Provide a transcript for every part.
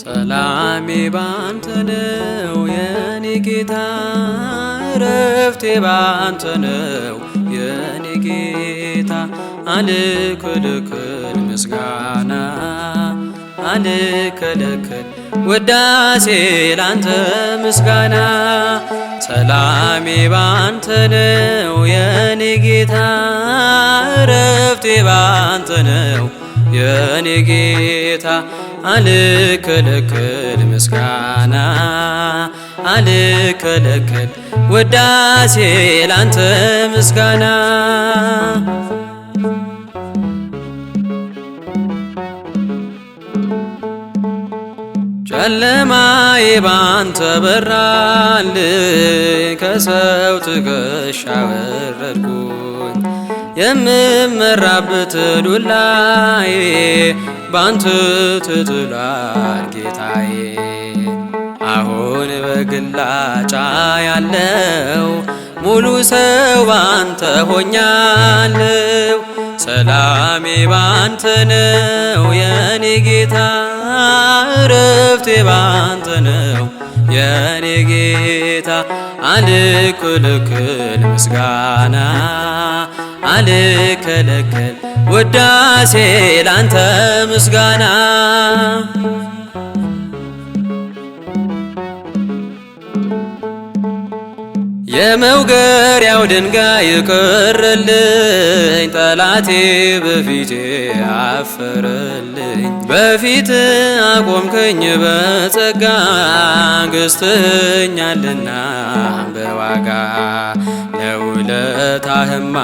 ሰላሜ ባንተ ነው የኔ ጌታ፣ እረፍቴ ባንተ ነው የኔ ጌታ። አልከለክል ምስጋና አልከለክል ውዳሴ ላንተ ምስጋና። ሰላሜ ባንተ ነው የኔ ጌታ፣ እረፍቴ ባንተ ነው የኔ ጌታ። አልከለክል ምስጋና አልከለክል ውዳሴ ላንተ ምስጋና። ጨለማዬ ባንተ በራልኝ፣ ከሰው ትከሻ ወረድኩኝ። የምመራበት ዱላዬ ባንተ ተጥሏል ጌታዬ። አሁን በግላጫ ያለው ሙሉ ሰው ባንተ ሆኛለው። ሰላሜ ባንተ ነው የኔ ጌታ፣ እረፍቴ ባንተ ነው የኔ ጌታ። አልከለክል ምስጋና አልከለክል ውዳሴ ላንተ ምስጋና። የመውገሪያው ድንጋይ ቀረልኝ፣ ጠላቴ በፊቴ አፈረልኝ። በፊት አቆምከኝ በጸጋ፣ ገዝተኸኛልና በዋጋ። ለውለታህማ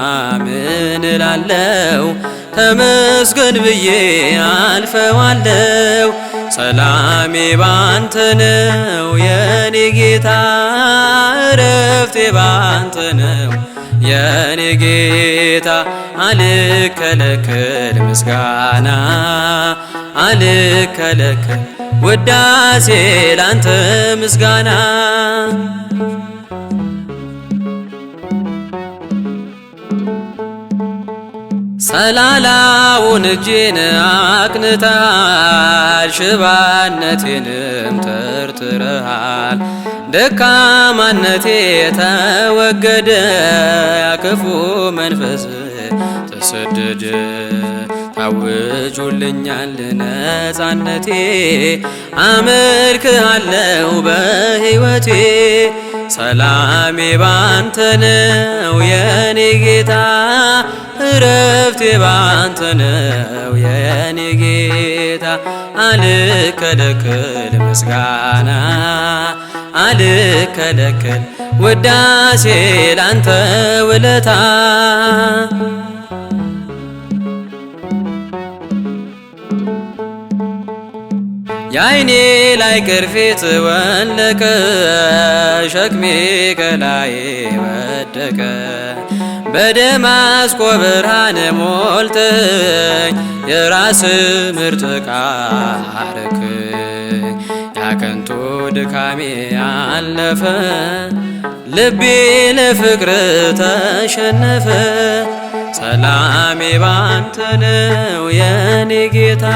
ምን እላለሁ፣ ተመስገን ብዬ አልፈዋለሁ። ሰላሜ ባንተ ነው የኔ ጌታ፣ እረፍቴ ባንተ ነው የኔ ጌታ። አልከለክል ምስጋና አልከለክል ውዳሴ ላንተ ምስጋና። ሰላላውን እጄን አቅንተሃል፣ ሽባነቴንም ተርትረሃል። ደካማነቴ ተወገደ፣ ያክፉ መንፈስ ተሰደደ። ታውጆልኛል ነፃነቴ፣ አመልክሃለሁ በሕይወቴ። ሰላሜ ባንተ ነው የኔ ጌታ፣ እረፍቴ ባንተ ነው የኔ ጌታ። አልከለክል ምስጋና አልከለክል ውዳሴ ላንተ ውለታ። የዓይኔ ላይ ቅርፊት ወለቀ፣ ሸክሜ ከላዬ ወደቀ። በደማስቆ ብርሃን ሞልተኝ፣ የራስ ምርጥ ዕቃ አረክኝ። ያከንቱ ድካሜ አለፈ፣ ልቤ ለፍቅር ተሸነፈ። ሰላሜ ባንተ ነው የኔ ጌታ፣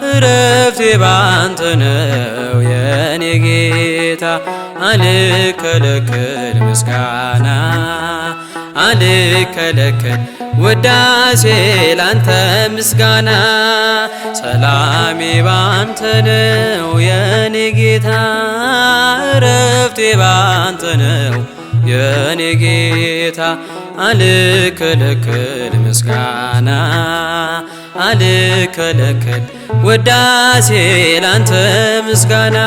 እረፍቴ ባንተ ነው የኔ ጌታ። አልከለክል ምስጋና አልከለክል ውዳሴ ላንተ ምስጋና። ሰላሜ ባንተ ነው የኔ ጌታ፣ እረፍቴ ባንተ ነው የኔ ጌታ። አልከለክል ምስጋና አልከለክል ውዳሴ ላንተ ምስጋና።